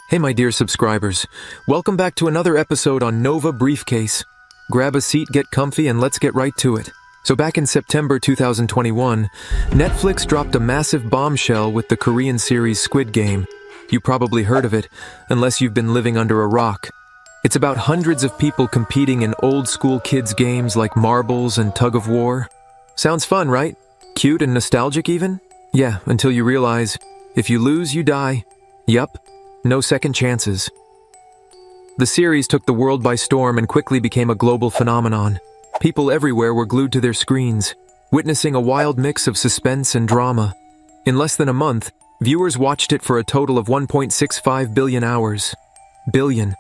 Hey my dear subscribers, welcome back to another episode on Nova Briefcase. Grab a seat, get comfy, and let's get right to it. So back in September 2021, Netflix dropped a massive bombshell with the Korean series Squid Game. You probably heard of it, unless you've been living under a rock. It's about hundreds of people competing in old-school kids' games like marbles and tug-of-war. Sounds fun, right? Cute and nostalgic even? Yeah, until you realize, if you lose, you die. Yup. No second chances. The series took the world by storm and quickly became a global phenomenon. People everywhere were glued to their screens, witnessing a wild mix of suspense and drama. In less than a month, viewers watched it for a total of 1.65 billion hours. Billion.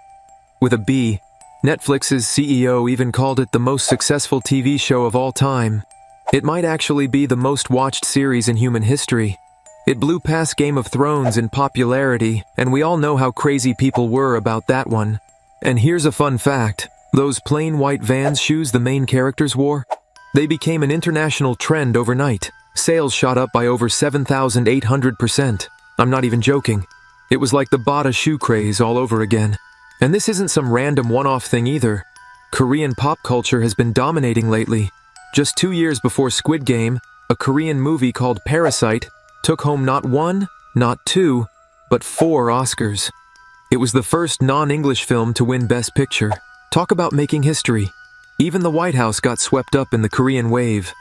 With a B. Netflix's CEO even called it the most successful TV show of all time. It might actually be the most watched series in human history. It blew past Game of Thrones in popularity, and we all know how crazy people were about that one. And here's a fun fact. Those plain white Vans shoes the main characters wore? They became an international trend overnight. Sales shot up by over 7,800%. I'm not even joking. It was like the Bata shoe craze all over again. And this isn't some random one-off thing either. Korean pop culture has been dominating lately. Just 2 years before Squid Game, a Korean movie called Parasite took home not one, not two, but 4 Oscars. It was the first non-English film to win Best Picture. Talk about making history. Even the White House got swept up in the Korean wave.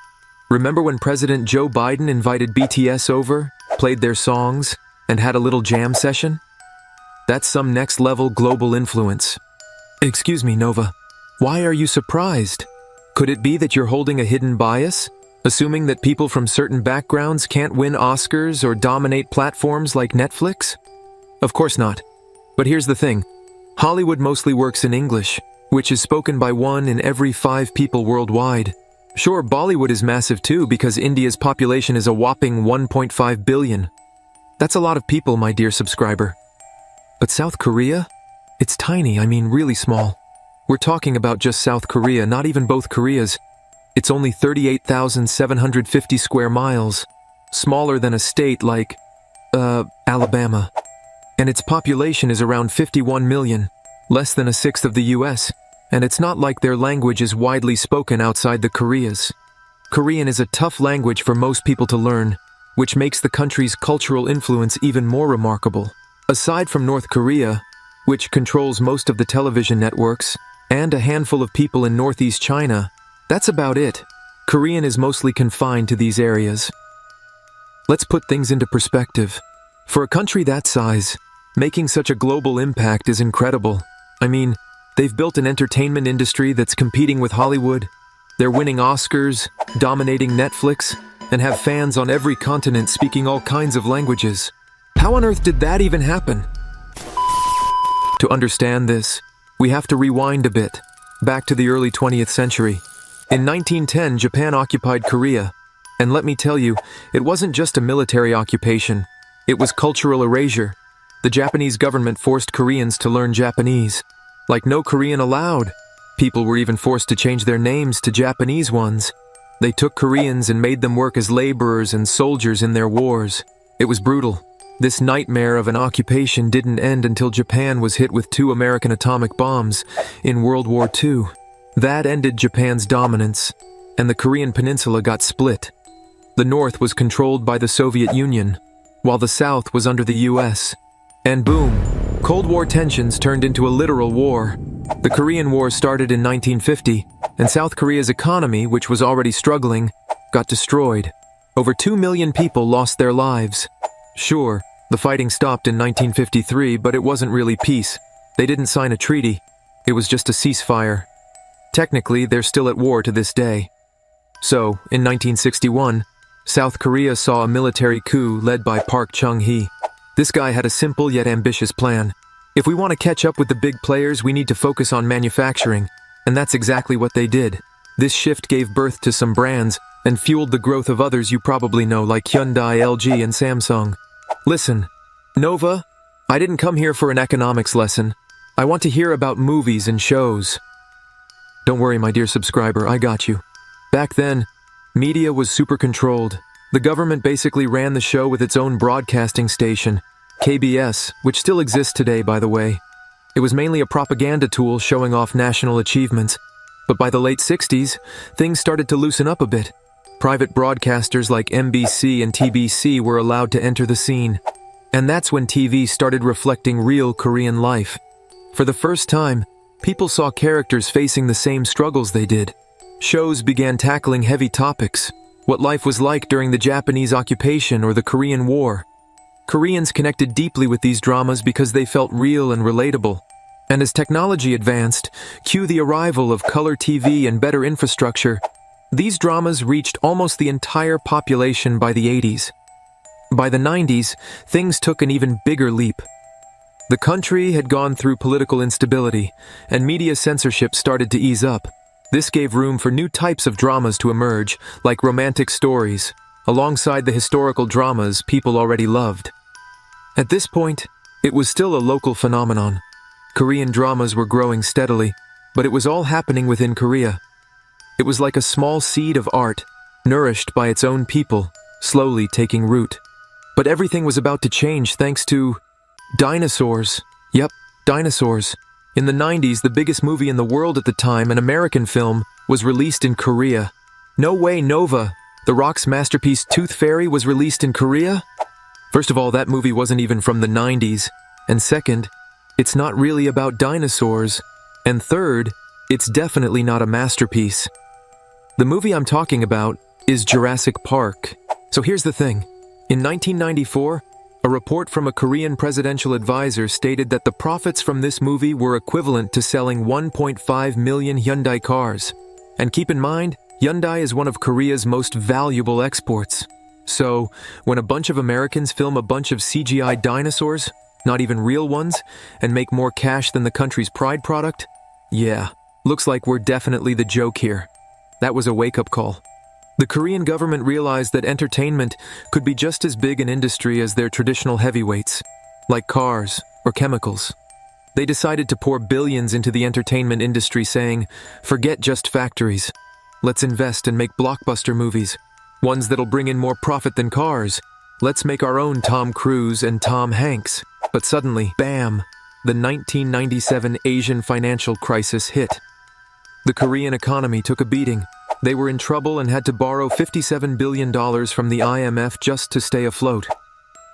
Remember when President Joe Biden invited BTS over, played their songs, and had a little jam session? That's some next-level global influence. Excuse me, Nova. Why are you surprised? Could it be that you're holding a hidden bias? Assuming that people from certain backgrounds can't win Oscars or dominate platforms like Netflix? Of course not. But here's the thing. Hollywood mostly works in English, which is spoken by 1 in every 5 people worldwide. Sure, Bollywood is massive too because India's population is a whopping 1.5 billion. That's a lot of people, my dear subscriber. But South Korea? It's tiny, I mean really small. We're talking about just South Korea, not even both Koreas. It's only 38,750 square miles, smaller than a state like, Alabama. And its population is around 51 million, less than a sixth of the US, and it's not like their language is widely spoken outside the Koreas. Korean is a tough language for most people to learn, which makes the country's cultural influence even more remarkable. Aside from North Korea, which controls most of the television networks, and a handful of people in Northeast China, that's about it. Korean is mostly confined to these areas. Let's put things into perspective. For a country that size, making such a global impact is incredible. I mean, they've built an entertainment industry that's competing with Hollywood. They're winning Oscars, dominating Netflix, and have fans on every continent speaking all kinds of languages. How on earth did that even happen? To understand this, we have to rewind a bit, back to the early 20th century. In 1910, Japan occupied Korea. And let me tell you, it wasn't just a military occupation. It was cultural erasure. The Japanese government forced Koreans to learn Japanese. Like no Korean allowed. People were even forced to change their names to Japanese ones. They took Koreans and made them work as laborers and soldiers in their wars. It was brutal. This nightmare of an occupation didn't end until Japan was hit with 2 American atomic bombs in World War II. That ended Japan's dominance, and the Korean peninsula got split. The north was controlled by the Soviet Union, while the south was under the US. And boom, Cold War tensions turned into a literal war. The Korean War started in 1950, and South Korea's economy, which was already struggling, got destroyed. Over 2 million people lost their lives. Sure, the fighting stopped in 1953, but it wasn't really peace. They didn't sign a treaty. It was just a ceasefire. Technically, they're still at war to this day. So, in 1961, South Korea saw a military coup led by Park Chung-hee. This guy had a simple yet ambitious plan. If we want to catch up with the big players, we need to focus on manufacturing. And that's exactly what they did. This shift gave birth to some brands and fueled the growth of others you probably know like Hyundai, LG, and Samsung. Listen, Nova, I didn't come here for an economics lesson. I want to hear about movies and shows. Don't worry, my dear subscriber, I got you. Back then, media was super controlled. The government basically ran the show with its own broadcasting station, KBS, which still exists today, by the way. It was mainly a propaganda tool showing off national achievements. But by the late 60s, things started to loosen up a bit. Private broadcasters like MBC and TBC were allowed to enter the scene. And that's when TV started reflecting real Korean life. For the first time, people saw characters facing the same struggles they did. Shows began tackling heavy topics, what life was like during the Japanese occupation or the Korean War. Koreans connected deeply with these dramas because they felt real and relatable. And as technology advanced, cue the arrival of color TV and better infrastructure, these dramas reached almost the entire population by the 80s. By the 90s, things took an even bigger leap. The country had gone through political instability, and media censorship started to ease up. This gave room for new types of dramas to emerge, like romantic stories, alongside the historical dramas people already loved. At this point, it was still a local phenomenon. Korean dramas were growing steadily, but it was all happening within Korea. It was like a small seed of art, nourished by its own people, slowly taking root. But everything was about to change thanks to dinosaurs. Yep, dinosaurs. In the 90s, the biggest movie in the world at the time, an American film, was released in Korea. No way, Nova! The Rock's masterpiece Tooth Fairy was released in Korea? First of all, that movie wasn't even from the 90s. And second, it's not really about dinosaurs. And third, it's definitely not a masterpiece. The movie I'm talking about is Jurassic Park. So here's the thing. In 1994, a report from a Korean presidential advisor stated that the profits from this movie were equivalent to selling 1.5 million Hyundai cars. And keep in mind, Hyundai is one of Korea's most valuable exports. So, when a bunch of Americans film a bunch of CGI dinosaurs, not even real ones, and make more cash than the country's pride product, yeah, looks like we're definitely the joke here. That was a wake-up call. The Korean government realized that entertainment could be just as big an industry as their traditional heavyweights, like cars or chemicals. They decided to pour billions into the entertainment industry, saying, forget just factories. Let's invest and make blockbuster movies, ones that'll bring in more profit than cars. Let's make our own Tom Cruise and Tom Hanks. But suddenly, bam, the 1997 Asian financial crisis hit. The Korean economy took a beating. They were in trouble and had to borrow $57 billion from the IMF just to stay afloat.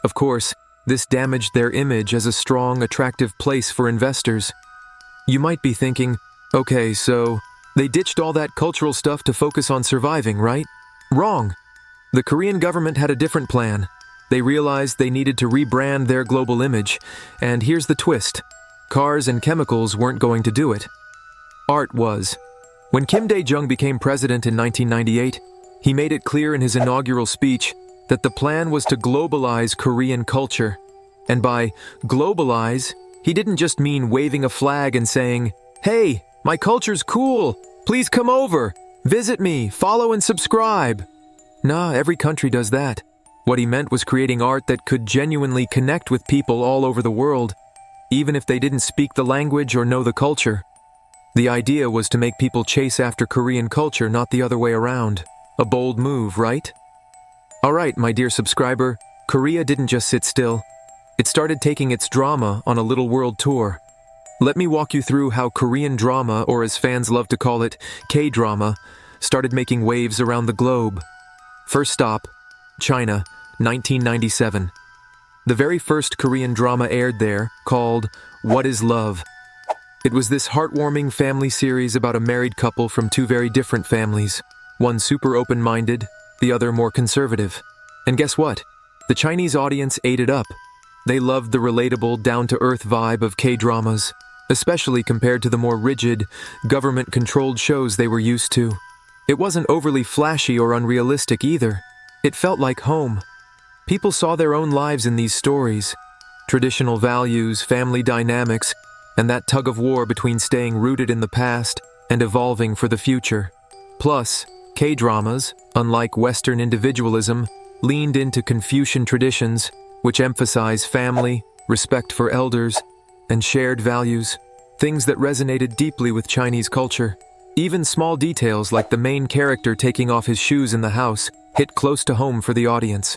Of course, this damaged their image as a strong, attractive place for investors. You might be thinking, okay, so they ditched all that cultural stuff to focus on surviving, right? Wrong. The Korean government had a different plan. They realized they needed to rebrand their global image, and here's the twist. Cars and chemicals weren't going to do it. Art was. When Kim Dae-jung became president in 1998, he made it clear in his inaugural speech that the plan was to globalize Korean culture. And by globalize, he didn't just mean waving a flag and saying, hey, my culture's cool, please come over, visit me, follow and subscribe. Nah, every country does that. What he meant was creating art that could genuinely connect with people all over the world, even if they didn't speak the language or know the culture. The idea was to make people chase after Korean culture, not the other way around. A bold move, right? Alright, my dear subscriber, Korea didn't just sit still. It started taking its drama on a little world tour. Let me walk you through how Korean drama, or as fans love to call it, K-drama, started making waves around the globe. First stop, China, 1997. The very first Korean drama aired there, called What is Love? It was this heartwarming family series about a married couple from two very different families, one super open-minded, the other more conservative. And guess what? The Chinese audience ate it up. They loved the relatable, down-to-earth vibe of K-dramas, especially compared to the more rigid, government-controlled shows they were used to. It wasn't overly flashy or unrealistic either. It felt like home. People saw their own lives in these stories. Traditional values, family dynamics, and that tug-of-war between staying rooted in the past and evolving for the future. Plus, K-dramas, unlike Western individualism, leaned into Confucian traditions, which emphasize family, respect for elders, and shared values, things that resonated deeply with Chinese culture. Even small details like the main character taking off his shoes in the house hit close to home for the audience.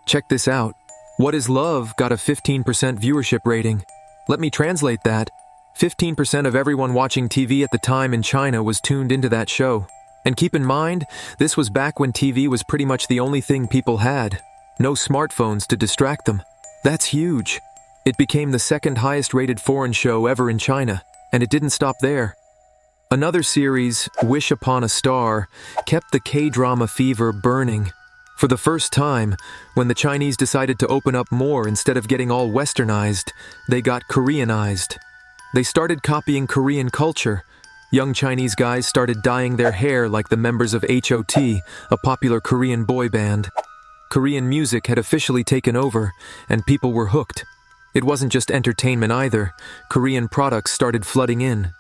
Check this out. What is Love got a 15% viewership rating. Let me translate that. 15% of everyone watching TV at the time in China was tuned into that show. And keep in mind, this was back when TV was pretty much the only thing people had. No smartphones to distract them. That's huge. It became the second highest rated foreign show ever in China, and it didn't stop there. Another series, Wish Upon a Star, kept the K-drama fever burning. For the first time, when the Chinese decided to open up more instead of getting all westernized, they got Koreanized. They started copying Korean culture. Young Chinese guys started dyeing their hair like the members of HOT, a popular Korean boy band. Korean music had officially taken over, and people were hooked. It wasn't just entertainment either. Korean products started flooding in.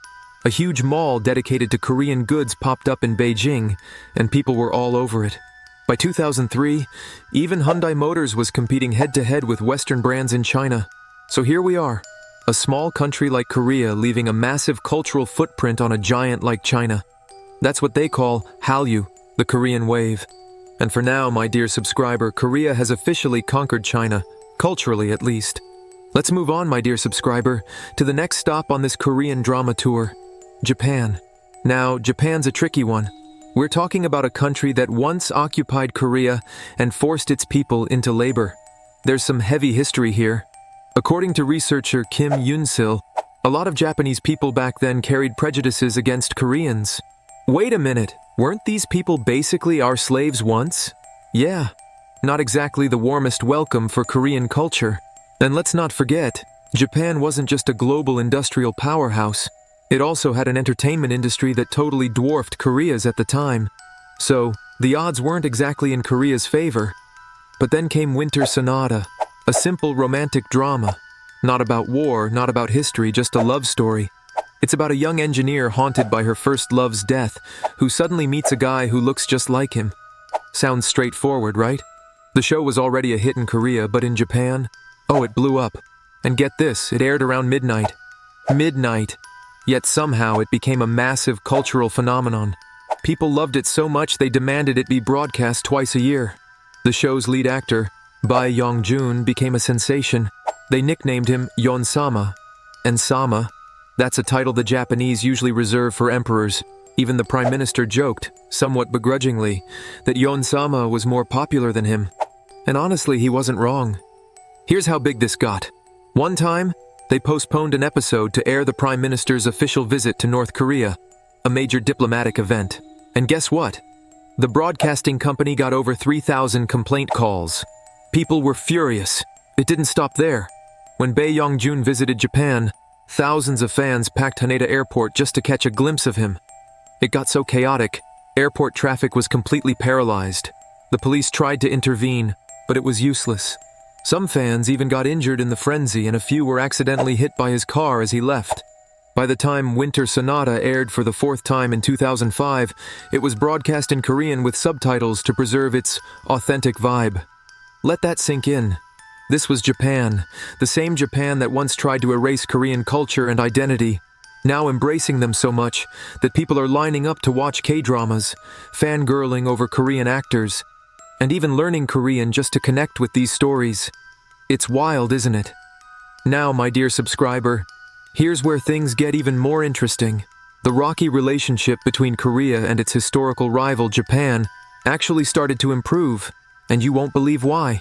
A huge mall dedicated to Korean goods popped up in Beijing, and people were all over it. By 2003, even Hyundai Motors was competing head-to-head with Western brands in China. So here we are, a small country like Korea leaving a massive cultural footprint on a giant like China. That's what they call Hallyu, the Korean wave. And for now, my dear subscriber, Korea has officially conquered China, culturally at least. Let's move on, my dear subscriber, to the next stop on this Korean drama tour, Japan. Now, Japan's a tricky one. We're talking about a country that once occupied Korea and forced its people into labor. There's some heavy history here. According to researcher Kim Yoon-sil, a lot of Japanese people back then carried prejudices against Koreans. Wait a minute, weren't these people basically our slaves once? Yeah, not exactly the warmest welcome for Korean culture. And let's not forget, Japan wasn't just a global industrial powerhouse. It also had an entertainment industry that totally dwarfed Korea's at the time. So, the odds weren't exactly in Korea's favor. But then came Winter Sonata, a simple romantic drama. Not about war, not about history, just a love story. It's about a young engineer haunted by her first love's death, who suddenly meets a guy who looks just like him. Sounds straightforward, right? The show was already a hit in Korea, but in Japan, oh, it blew up. And get this, it aired around midnight. Midnight. Yet somehow it became a massive cultural phenomenon. People loved it so much they demanded it be broadcast twice a year. The show's lead actor, Bae Yong-joon, became a sensation. They nicknamed him Yon-sama. And Sama, that's a title the Japanese usually reserve for emperors. Even the prime minister joked, somewhat begrudgingly, that Yon-sama was more popular than him. And honestly, he wasn't wrong. Here's how big this got. One time, they postponed an episode to air the Prime Minister's official visit to North Korea, a major diplomatic event. And guess what? The broadcasting company got over 3,000 complaint calls. People were furious. It didn't stop there. When Bae Yong-joon visited Japan, thousands of fans packed Haneda Airport just to catch a glimpse of him. It got so chaotic, airport traffic was completely paralyzed. The police tried to intervene, but it was useless. Some fans even got injured in the frenzy, and a few were accidentally hit by his car as he left. By the time Winter Sonata aired for the fourth time in 2005, it was broadcast in Korean with subtitles to preserve its authentic vibe. Let that sink in. This was Japan, the same Japan that once tried to erase Korean culture and identity, now embracing them so much that people are lining up to watch K-dramas, fangirling over Korean actors, and even learning Korean just to connect with these stories. It's wild, isn't it? Now, my dear subscriber, here's where things get even more interesting. The rocky relationship between Korea and its historical rival, Japan, actually started to improve, and you won't believe why.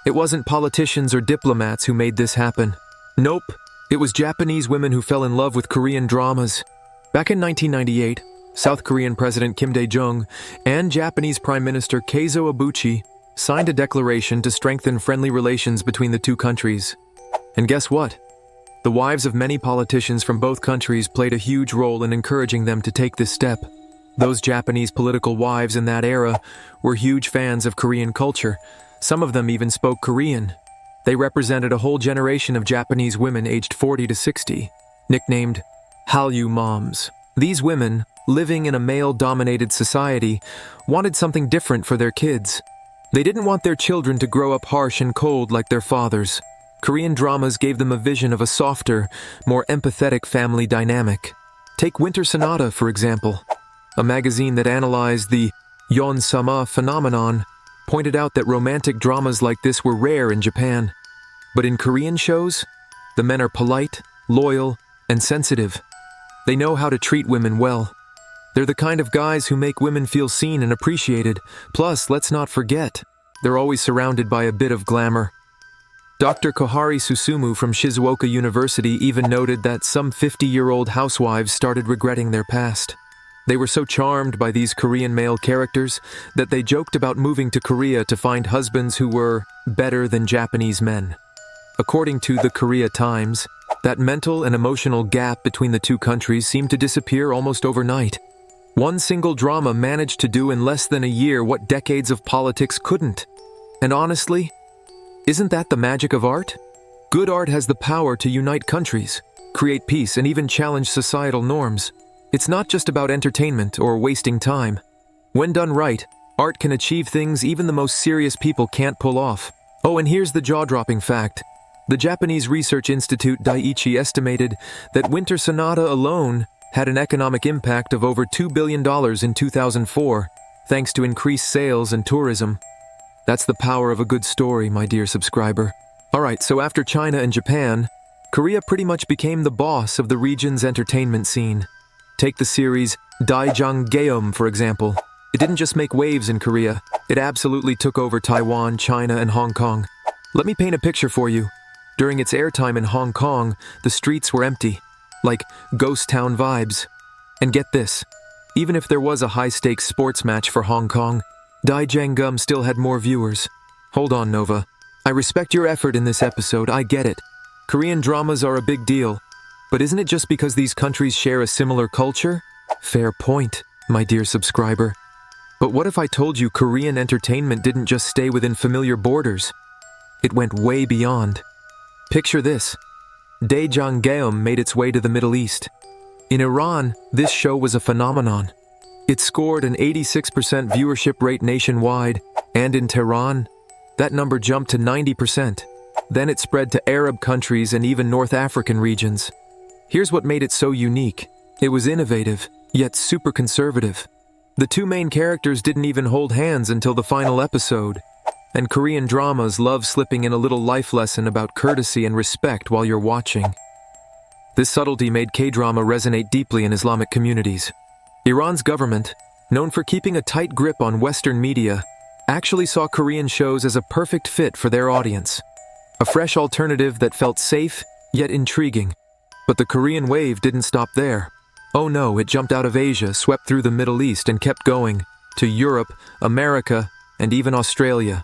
It wasn't politicians or diplomats who made this happen. Nope, it was Japanese women who fell in love with Korean dramas. Back in 1998, South Korean President Kim Dae-jung and Japanese Prime Minister Keizo Abuchi signed a declaration to strengthen friendly relations between the two countries. And guess what? The wives of many politicians from both countries played a huge role in encouraging them to take this step. Those Japanese political wives in that era were huge fans of Korean culture. Some of them even spoke Korean. They represented a whole generation of Japanese women aged 40 to 60, nicknamed Hallyu moms. These women, living in a male-dominated society, wanted something different for their kids. They didn't want their children to grow up harsh and cold like their fathers. Korean dramas gave them a vision of a softer, more empathetic family dynamic. Take Winter Sonata, for example, a magazine that analyzed the Yon-sama phenomenon. pointed out that romantic dramas like this were rare in Japan. But in Korean shows, the men are polite, loyal, and sensitive. They know how to treat women well. They're the kind of guys who make women feel seen and appreciated. Plus, let's not forget, they're always surrounded by a bit of glamour. Dr. Kohari Susumu from Shizuoka University even noted that some 50-year-old housewives started regretting their past. They were so charmed by these Korean male characters that they joked about moving to Korea to find husbands who were better than Japanese men. According to the Korea Times, that mental and emotional gap between the two countries seemed to disappear almost overnight. One single drama managed to do in less than a year what decades of politics couldn't. And honestly, isn't that the magic of art? Good art has the power to unite countries, create peace, and even challenge societal norms. It's not just about entertainment or wasting time. When done right, art can achieve things even the most serious people can't pull off. Oh, and here's the jaw-dropping fact. The Japanese Research Institute Daiichi estimated that Winter Sonata alone had an economic impact of over $2 billion in 2004, thanks to increased sales and tourism. That's the power of a good story, my dear subscriber. Alright, so after China and Japan, Korea pretty much became the boss of the region's entertainment scene. Take the series Daejang-geum, for example. It didn't just make waves in Korea, it absolutely took over Taiwan, China, and Hong Kong. Let me paint a picture for you. During its airtime in Hong Kong, the streets were empty, like ghost town vibes. And get this, even if there was a high-stakes sports match for Hong Kong, Daejang-geum still had more viewers. Hold on, Nova. I respect your effort in this episode, I get it. Korean dramas are a big deal. But isn't it just because these countries share a similar culture? Fair point, my dear subscriber. But what if I told you Korean entertainment didn't just stay within familiar borders? It went way beyond. Picture this. Daejang-geum made its way to the Middle East. In Iran, this show was a phenomenon. It scored an 86% viewership rate nationwide, and in Tehran, that number jumped to 90%. Then it spread to Arab countries and even North African regions. Here's what made it so unique. It was innovative, yet super conservative. The two main characters didn't even hold hands until the final episode. And Korean dramas love slipping in a little life lesson about courtesy and respect while you're watching. This subtlety made K-drama resonate deeply in Islamic communities. Iran's government, known for keeping a tight grip on Western media, actually saw Korean shows as a perfect fit for their audience. A fresh alternative that felt safe, yet intriguing. But the Korean wave didn't stop there. Oh no, it jumped out of Asia, swept through the Middle East, and kept going to Europe, America, and even Australia.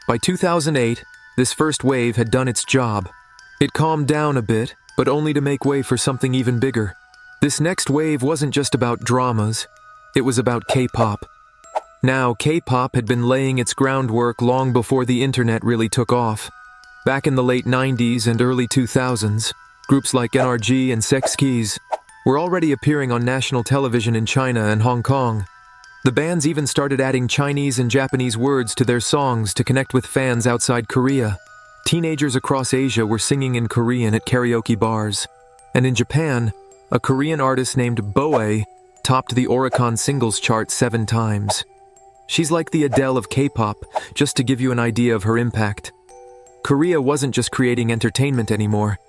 By 2008, this first wave had done its job. It calmed down a bit, but only to make way for something even bigger. This next wave wasn't just about dramas, it was about K-pop. Now, K-pop had been laying its groundwork long before the internet really took off. Back in the late 90s and early 2000s, groups like NRG and Sex Keys were already appearing on national television in China and Hong Kong. The bands even started adding Chinese and Japanese words to their songs to connect with fans outside Korea. Teenagers across Asia were singing in Korean at karaoke bars. And in Japan, a Korean artist named Boe topped the Oricon singles chart 7 times. She's like the Adele of K-pop, just to give you an idea of her impact. Korea wasn't just creating entertainment anymore.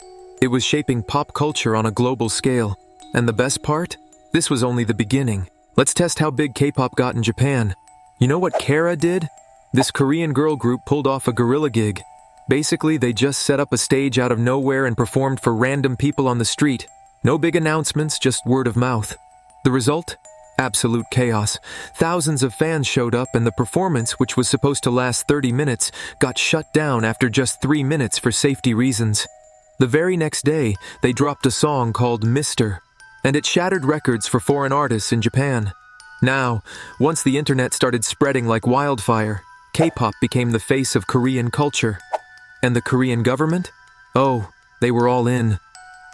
It was shaping pop culture on a global scale. And the best part? This was only the beginning. Let's test how big K-pop got in Japan. You know what Kara did? This Korean girl group pulled off a guerrilla gig. Basically, they just set up a stage out of nowhere and performed for random people on the street. No big announcements, just word of mouth. The result? Absolute chaos. Thousands of fans showed up, and the performance, which was supposed to last 30 minutes, got shut down after just 3 minutes for safety reasons. The very next day, they dropped a song called Mr., and it shattered records for foreign artists in Japan. Now, once the internet started spreading like wildfire, K-pop became the face of Korean culture. And the Korean government? Oh, they were all in.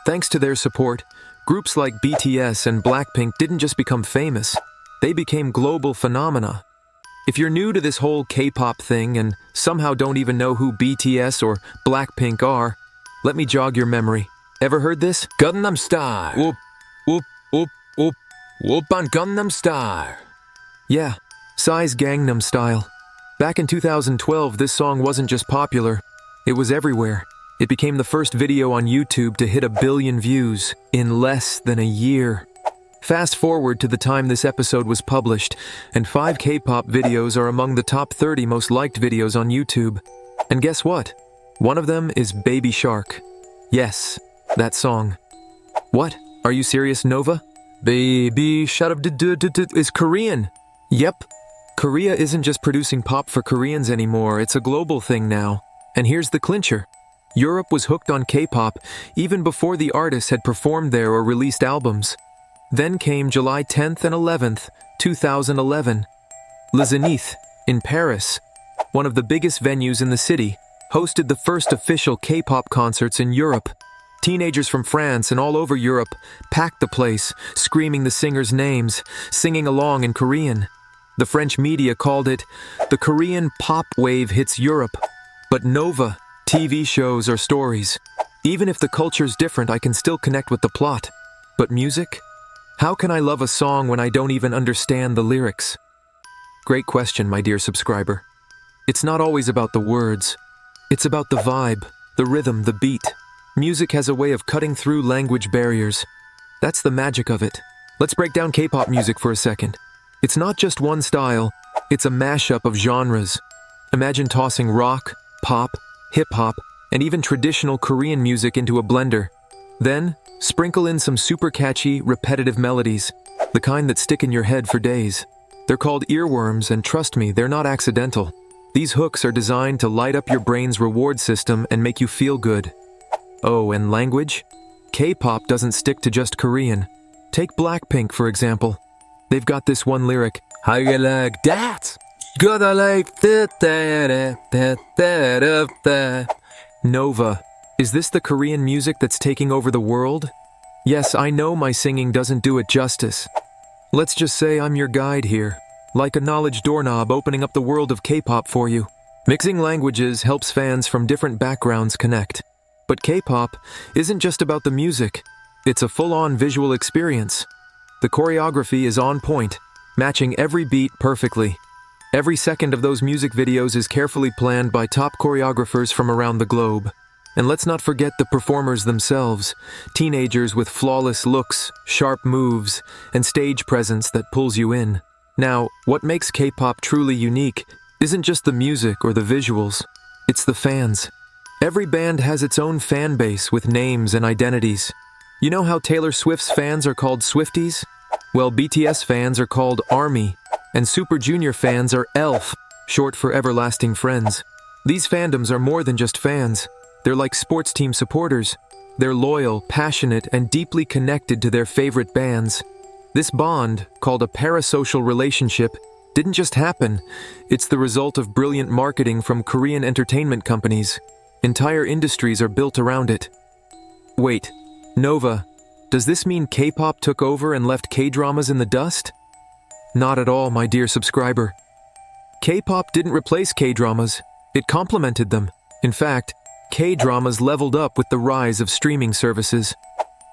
Thanks to their support, groups like BTS and BLACKPINK didn't just become famous, they became global phenomena. If you're new to this whole K-pop thing and somehow don't even know who BTS or BLACKPINK are, let me jog your memory. Ever heard this? Gangnam Style. Whoop, whoop, whoop, whoop, whoop on Gangnam Style. Yeah, Psy's Gangnam Style. Back in 2012, this song wasn't just popular, it was everywhere. It became the first video on YouTube to hit 1 billion views in less than a year. Fast forward to the time this episode was published, and 5 K-pop videos are among the top 30 most liked videos on YouTube. And guess what? One of them is Baby Shark. Yes, that song. What? Are you serious, Nova? Baby Shark is Korean. Yep. Korea isn't just producing pop for Koreans anymore, it's a global thing now. And here's the clincher. Europe was hooked on K-pop even before the artists had performed there or released albums. Then came July 10th and 11th, 2011. Le Zénith, in Paris, one of the biggest venues in the city, hosted the first official K-pop concerts in Europe. Teenagers from France and all over Europe packed the place, screaming the singers' names, singing along in Korean. The French media called it, "The Korean pop wave hits Europe." But Nova, TV shows or stories. Even if the culture's different, I can still connect with the plot. But music? How can I love a song when I don't even understand the lyrics? Great question, my dear subscriber. It's not always about the words. It's about the vibe, the rhythm, the beat. Music has a way of cutting through language barriers. That's the magic of it. Let's break down K-pop music for a second. It's not just one style, it's a mashup of genres. Imagine tossing rock, pop, hip-hop, and even traditional Korean music into a blender. Then, sprinkle in some super catchy, repetitive melodies, the kind that stick in your head for days. They're called earworms, and trust me, they're not accidental. These hooks are designed to light up your brain's reward system and make you feel good. Oh, and language? K-pop doesn't stick to just Korean. Take BLACKPINK, for example. They've got this one lyric, "How you like that? Gotta like that. Nova, is this the Korean music that's taking over the world? Yes, I know my singing doesn't do it justice. Let's just say I'm your guide here, like a knowledge doorknob opening up the world of K-pop for you. Mixing languages helps fans from different backgrounds connect. But K-pop isn't just about the music, it's a full-on visual experience. The choreography is on point, matching every beat perfectly. Every second of those music videos is carefully planned by top choreographers from around the globe. And let's not forget the performers themselves, teenagers with flawless looks, sharp moves, and stage presence that pulls you in. Now, what makes K-pop truly unique isn't just the music or the visuals, it's the fans. Every band has its own fan base with names and identities. You know how Taylor Swift's fans are called Swifties? Well, BTS fans are called ARMY, and Super Junior fans are ELF, short for Everlasting Friends. These fandoms are more than just fans. They're like sports team supporters. They're loyal, passionate, and deeply connected to their favorite bands. This bond, called a parasocial relationship, didn't just happen. It's the result of brilliant marketing from Korean entertainment companies. Entire industries are built around it. Wait, Nova, does this mean K-pop took over and left K-dramas in the dust? Not at all, my dear subscriber. K-pop didn't replace K-dramas, it complemented them. In fact, K-dramas leveled up with the rise of streaming services.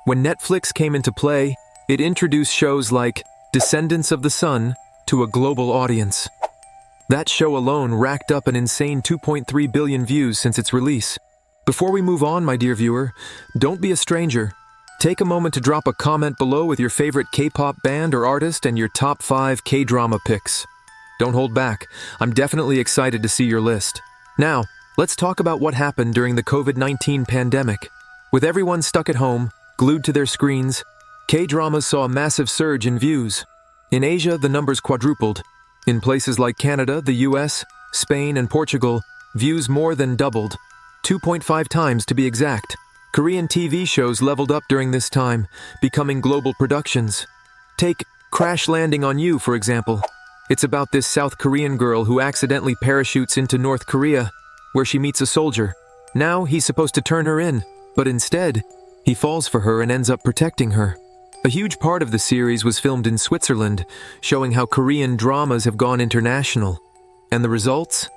When Netflix came into play, it introduced shows like Descendants of the Sun to a global audience. That show alone racked up an insane 2.3 billion views since its release. Before we move on, my dear viewer, don't be a stranger. Take a moment to drop a comment below with your favorite K-pop band or artist and your top 5 K-drama picks. Don't hold back, I'm definitely excited to see your list. Now, let's talk about what happened during the COVID-19 pandemic. With everyone stuck at home, glued to their screens, K-dramas saw a massive surge in views. In Asia, the numbers quadrupled. In places like Canada, the US, Spain, and Portugal, views more than doubled. 2.5 times to be exact. Korean TV shows leveled up during this time, becoming global productions. Take Crash Landing on You, for example. It's about this South Korean girl who accidentally parachutes into North Korea, where she meets a soldier. Now he's supposed to turn her in, but instead, he falls for her and ends up protecting her. A huge part of the series was filmed in Switzerland, showing how Korean dramas have gone international. And the results?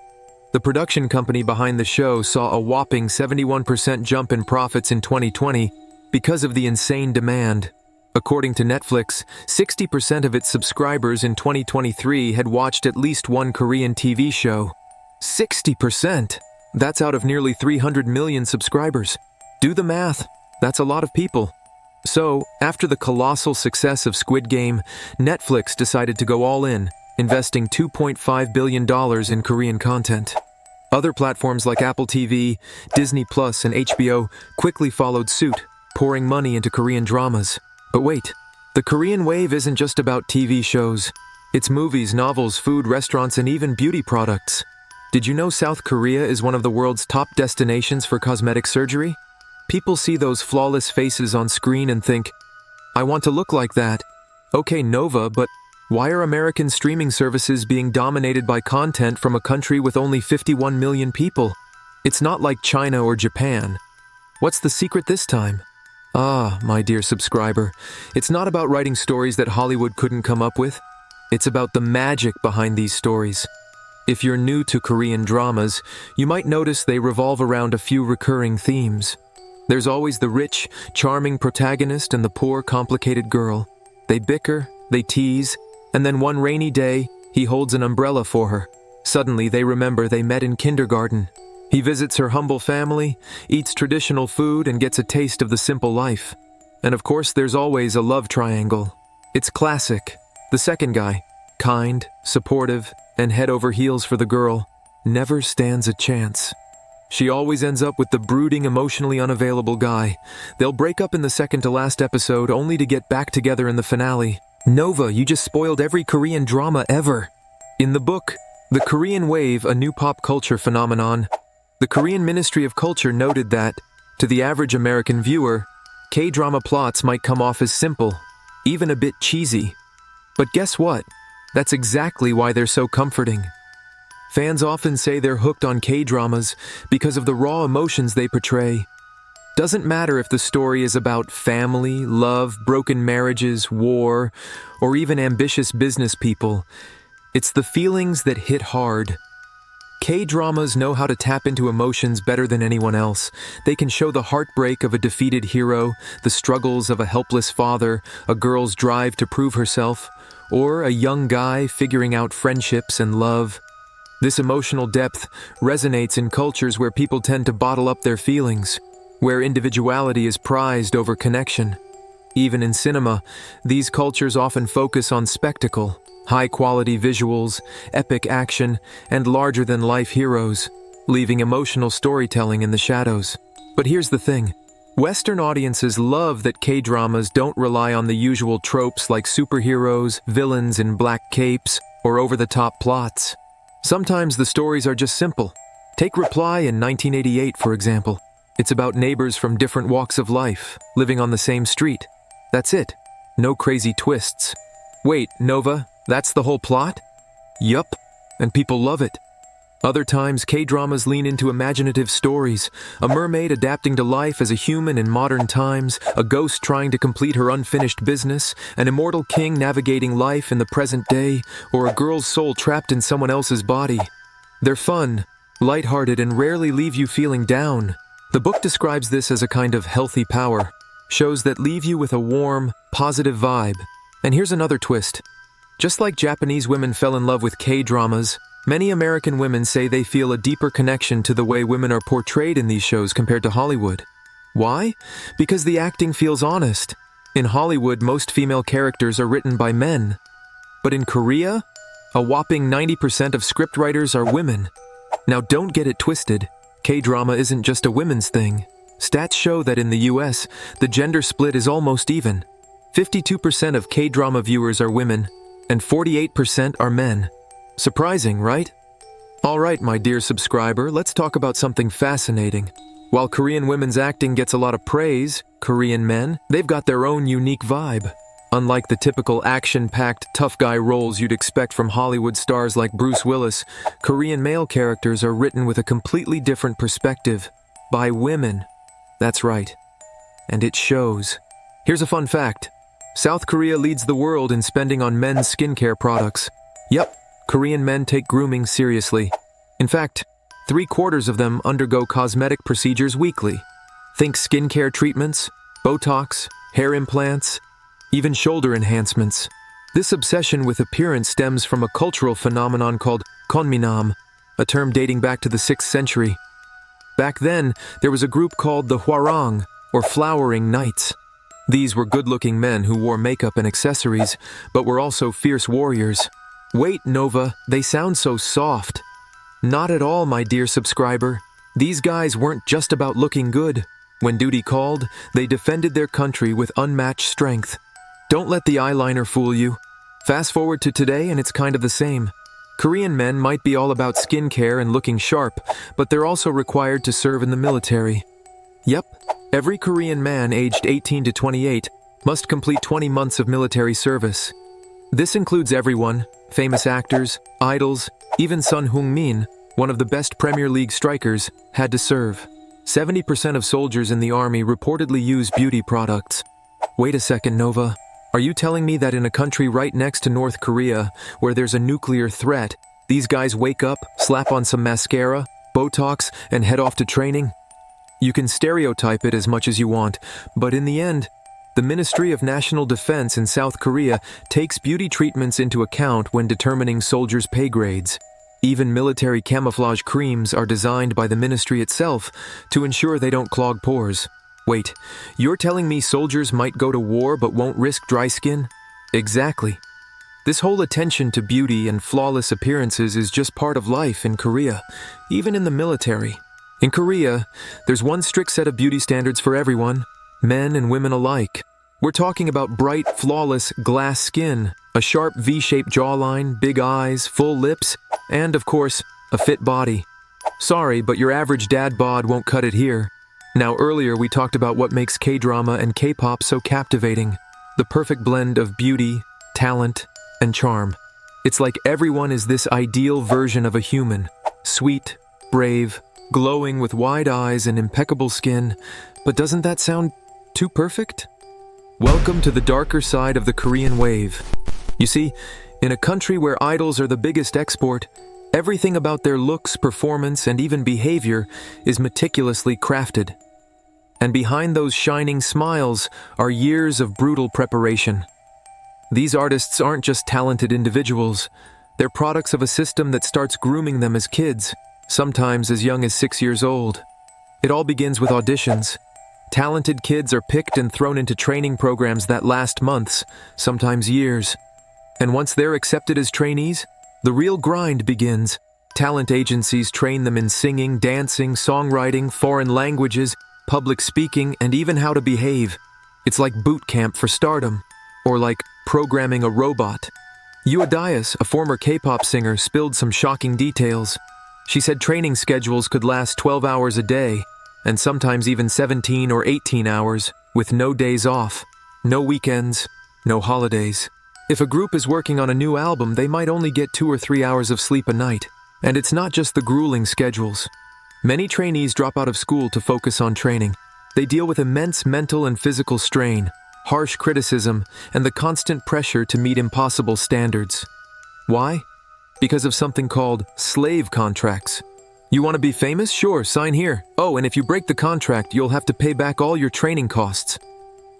The production company behind the show saw a whopping 71% jump in profits in 2020 because of the insane demand. According to Netflix, 60% of its subscribers in 2023 had watched at least one Korean TV show. 60%! That's out of nearly 300 million subscribers. Do the math. That's a lot of people. So, after the colossal success of Squid Game, Netflix decided to go all in, investing $2.5 billion in Korean content. Other platforms like Apple TV, Disney Plus, and HBO quickly followed suit, pouring money into Korean dramas. But wait, the Korean wave isn't just about TV shows. It's movies, novels, food, restaurants, and even beauty products. Did you know South Korea is one of the world's top destinations for cosmetic surgery? People see those flawless faces on screen and think, I want to look like that. Okay, Nova, but why are American streaming services being dominated by content from a country with only 51 million people? It's not like China or Japan. What's the secret this time? Ah, my dear subscriber, it's not about writing stories that Hollywood couldn't come up with. It's about the magic behind these stories. If you're new to Korean dramas, you might notice they revolve around a few recurring themes. There's always the rich, charming protagonist and the poor, complicated girl. They bicker, they tease, and then one rainy day, he holds an umbrella for her. Suddenly, they remember they met in kindergarten. He visits her humble family, eats traditional food, and gets a taste of the simple life. And of course, there's always a love triangle. It's classic. The second guy, kind, supportive, and head over heels for the girl, never stands a chance. She always ends up with the brooding, emotionally unavailable guy. They'll break up in the second to last episode only to get back together in the finale. Nova, you just spoiled every Korean drama ever. In the book, The Korean Wave, a New Pop Culture Phenomenon, the Korean Ministry of Culture noted that, to the average American viewer, K-drama plots might come off as simple, even a bit cheesy. But guess what? That's exactly why they're so comforting. Fans often say they're hooked on K-dramas because of the raw emotions they portray. Doesn't matter if the story is about family, love, broken marriages, war, or even ambitious business people. It's the feelings that hit hard. K-dramas know how to tap into emotions better than anyone else. They can show the heartbreak of a defeated hero, the struggles of a helpless father, a girl's drive to prove herself, or a young guy figuring out friendships and love. This emotional depth resonates in cultures where people tend to bottle up their feelings, where individuality is prized over connection. Even in cinema, these cultures often focus on spectacle. High-quality visuals, epic action, and larger-than-life heroes, leaving emotional storytelling in the shadows. But here's the thing. Western audiences love that K-dramas don't rely on the usual tropes like superheroes, villains in black capes, or over-the-top plots. Sometimes the stories are just simple. Take Reply in 1988, for example. It's about neighbors from different walks of life, living on the same street. That's it. No crazy twists. Wait, Nova, that's the whole plot? Yup, and people love it. Other times, K-dramas lean into imaginative stories, a mermaid adapting to life as a human in modern times, a ghost trying to complete her unfinished business, an immortal king navigating life in the present day, or a girl's soul trapped in someone else's body. They're fun, lighthearted, and rarely leave you feeling down. The book describes this as a kind of healthy power, shows that leave you with a warm, positive vibe. And here's another twist. Just like Japanese women fell in love with K-dramas, many American women say they feel a deeper connection to the way women are portrayed in these shows compared to Hollywood. Why? Because the acting feels honest. In Hollywood, most female characters are written by men. But in Korea, a whopping 90% of scriptwriters are women. Now don't get it twisted. K-drama isn't just a women's thing. Stats show that in the US, the gender split is almost even. 52% of K-drama viewers are women, and 48% are men. Surprising, right? Alright, my dear subscriber, let's talk about something fascinating. While Korean women's acting gets a lot of praise, Korean men, they've got their own unique vibe. Unlike the typical action-packed, tough guy roles you'd expect from Hollywood stars like Bruce Willis, Korean male characters are written with a completely different perspective. By women. That's right. And it shows. Here's a fun fact. South Korea leads the world in spending on men's skincare products. Yep, Korean men take grooming seriously. In fact, 3/4 of them undergo cosmetic procedures weekly. Think skincare treatments, Botox, hair implants. even shoulder enhancements. This obsession with appearance stems from a cultural phenomenon called konminam, a term dating back to the 6th century. Back then, there was a group called the Hwarang, or Flowering Knights. These were good-looking men who wore makeup and accessories, but were also fierce warriors. Wait, Nova, they sound so soft. Not at all, my dear subscriber. These guys weren't just about looking good. When duty called, they defended their country with unmatched strength. Don't let the eyeliner fool you. Fast forward to today and it's kind of the same. Korean men might be all about skincare and looking sharp, but they're also required to serve in the military. Yep, every Korean man aged 18 to 28 must complete 20 months of military service. This includes everyone, famous actors, idols, even Son Heung-min, one of the best Premier League strikers, had to serve. 70% of soldiers in the army reportedly use beauty products. Wait a second, Nova. Are you telling me that in a country right next to North Korea, where there's a nuclear threat, these guys wake up, slap on some mascara, Botox, and head off to training? You can stereotype it as much as you want, but in the end, the Ministry of National Defense in South Korea takes beauty treatments into account when determining soldiers' pay grades. Even military camouflage creams are designed by the ministry itself to ensure they don't clog pores. Wait, you're telling me soldiers might go to war but won't risk dry skin? Exactly. This whole attention to beauty and flawless appearances is just part of life in Korea, even in the military. In Korea, there's one strict set of beauty standards for everyone, men and women alike. We're talking about bright, flawless, glass skin, a sharp V-shaped jawline, big eyes, full lips, and, of course, a fit body. Sorry, but your average dad bod won't cut it here. Now, earlier we talked about what makes K-drama and K-pop so captivating. The perfect blend of beauty, talent, and charm. It's like everyone is this ideal version of a human. Sweet, brave, glowing with wide eyes and impeccable skin. But doesn't that sound too perfect? Welcome to the darker side of the Korean wave. You see, in a country where idols are the biggest export, everything about their looks, performance, and even behavior is meticulously crafted. And behind those shining smiles are years of brutal preparation. These artists aren't just talented individuals. They're products of a system that starts grooming them as kids, sometimes as young as 6 years old. It all begins with auditions. Talented kids are picked and thrown into training programs that last months, sometimes years. And once they're accepted as trainees, the real grind begins. Talent agencies train them in singing, dancing, songwriting, foreign languages, public speaking, and even how to behave. It's like boot camp for stardom, or like programming a robot. Yua Dias, a former K-pop singer, spilled some shocking details. She said training schedules could last 12 hours a day, and sometimes even 17 or 18 hours, with no days off, no weekends, no holidays. If a group is working on a new album, they might only get 2 or 3 hours of sleep a night. And it's not just the grueling schedules. Many trainees drop out of school to focus on training. They deal with immense mental and physical strain, harsh criticism, and the constant pressure to meet impossible standards. Why? Because of something called slave contracts. You want to be famous? Sure, sign here. Oh, and if you break the contract, you'll have to pay back all your training costs.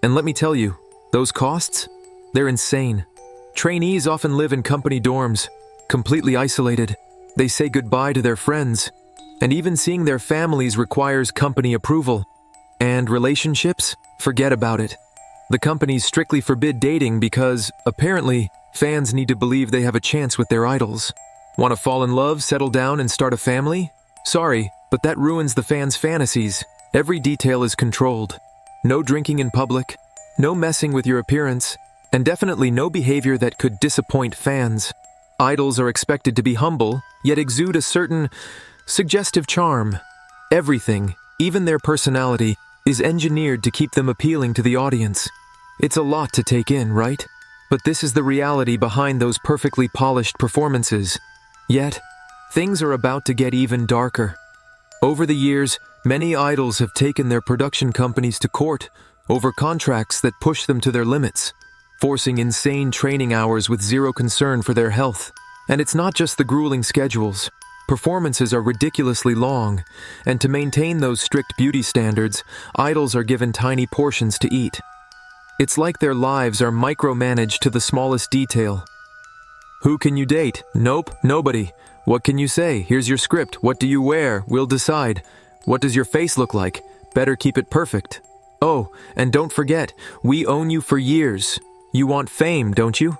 And let me tell you, those costs? They're insane. Trainees often live in company dorms, completely isolated. They say goodbye to their friends. And even seeing their families requires company approval. And relationships? Forget about it. The companies strictly forbid dating because, apparently, fans need to believe they have a chance with their idols. Want to fall in love, settle down, and start a family? Sorry, but that ruins the fans' fantasies. Every detail is controlled. No drinking in public, no messing with your appearance, and definitely no behavior that could disappoint fans. Idols are expected to be humble, yet exude a certain suggestive charm. Everything, even their personality, is engineered to keep them appealing to the audience. It's a lot to take in, right? But this is the reality behind those perfectly polished performances. Yet, things are about to get even darker. Over the years, many idols have taken their production companies to court over contracts that push them to their limits, forcing insane training hours with zero concern for their health. And it's not just the grueling schedules. Performances are ridiculously long, and to maintain those strict beauty standards, idols are given tiny portions to eat. It's like their lives are micromanaged to the smallest detail. Who can you date? Nope, nobody. What can you say? Here's your script. What do you wear? We'll decide. What does your face look like? Better keep it perfect. Oh, and don't forget, we own you for years. You want fame, don't you?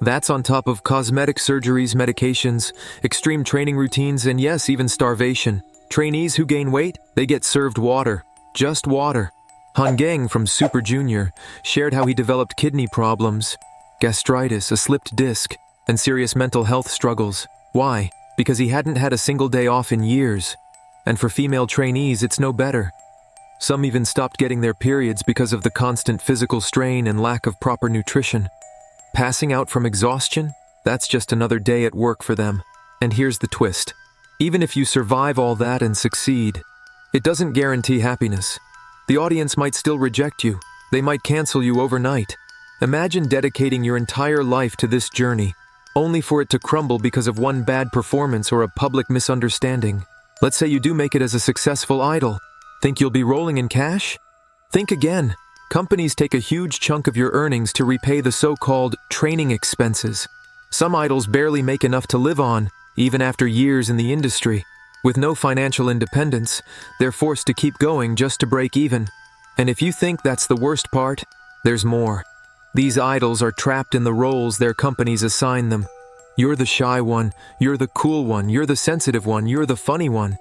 That's on top of cosmetic surgeries, medications, extreme training routines, and yes, even starvation. Trainees who gain weight, they get served water. Just water. Han from Super Junior shared how he developed kidney problems, gastritis, a slipped disc, and serious mental health struggles. Why? Because he hadn't had a single day off in years. And for female trainees, it's no better. Some even stopped getting their periods because of the constant physical strain and lack of proper nutrition. Passing out from exhaustion? That's just another day at work for them. And here's the twist. Even if you survive all that and succeed, it doesn't guarantee happiness. The audience might still reject you. They might cancel you overnight. Imagine dedicating your entire life to this journey, only for it to crumble because of one bad performance or a public misunderstanding. Let's say you do make it as a successful idol. Think you'll be rolling in cash? Think again. Companies take a huge chunk of your earnings to repay the so-called training expenses. Some idols barely make enough to live on, even after years in the industry. With no financial independence, they're forced to keep going just to break even. And if you think that's the worst part, there's more. These idols are trapped in the roles their companies assign them. You're the shy one, you're the cool one, you're the sensitive one, you're the funny one.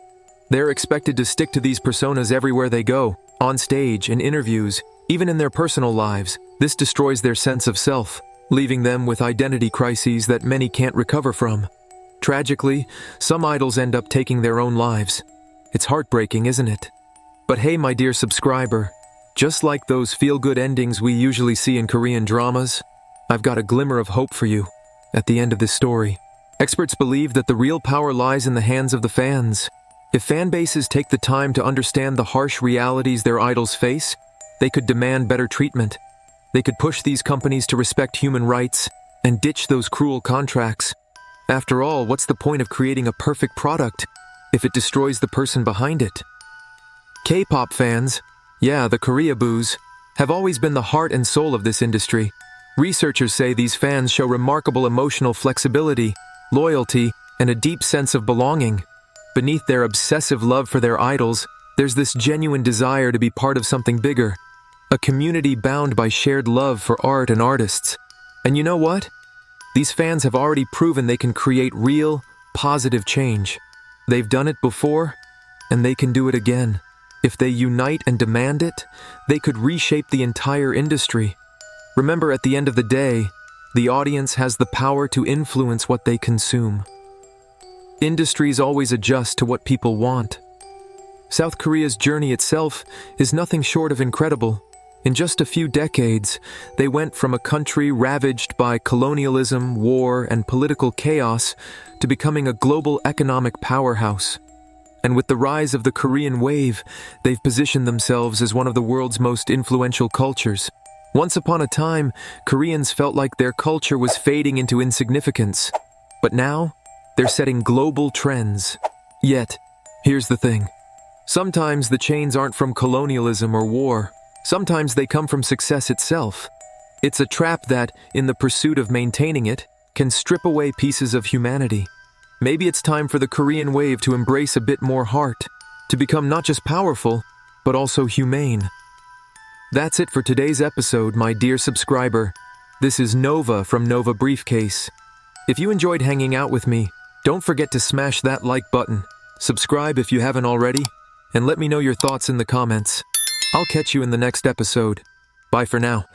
They're expected to stick to these personas everywhere they go, on stage, in interviews, even in their personal lives. This destroys their sense of self, leaving them with identity crises that many can't recover from. Tragically, some idols end up taking their own lives. It's heartbreaking, isn't it? But hey, my dear subscriber, just like those feel-good endings we usually see in Korean dramas, I've got a glimmer of hope for you at the end of this story. Experts believe that the real power lies in the hands of the fans. If fan bases take the time to understand the harsh realities their idols face, they could demand better treatment. They could push these companies to respect human rights and ditch those cruel contracts. After all, what's the point of creating a perfect product if it destroys the person behind it? K-pop fans, yeah, the Koreaboos, have always been the heart and soul of this industry. Researchers say these fans show remarkable emotional flexibility, loyalty, and a deep sense of belonging. Beneath their obsessive love for their idols, there's this genuine desire to be part of something bigger, a community bound by shared love for art and artists. And you know what? These fans have already proven they can create real, positive change. They've done it before, and they can do it again. If they unite and demand it, they could reshape the entire industry. Remember, at the end of the day, the audience has the power to influence what they consume. Industries always adjust to what people want. South Korea's journey itself is nothing short of incredible. In just a few decades, they went from a country ravaged by colonialism, war, and political chaos to becoming a global economic powerhouse. And with the rise of the Korean wave, they've positioned themselves as one of the world's most influential cultures. Once upon a time, Koreans felt like their culture was fading into insignificance. But now, they're setting global trends. Yet, here's the thing. Sometimes the chains aren't from colonialism or war. Sometimes they come from success itself. It's a trap that, in the pursuit of maintaining it, can strip away pieces of humanity. Maybe it's time for the Korean wave to embrace a bit more heart, to become not just powerful, but also humane. That's it for today's episode, my dear subscriber. This is Nova from Nova Briefcase. If you enjoyed hanging out with me, don't forget to smash that like button, subscribe if you haven't already, and let me know your thoughts in the comments. I'll catch you in the next episode. Bye for now.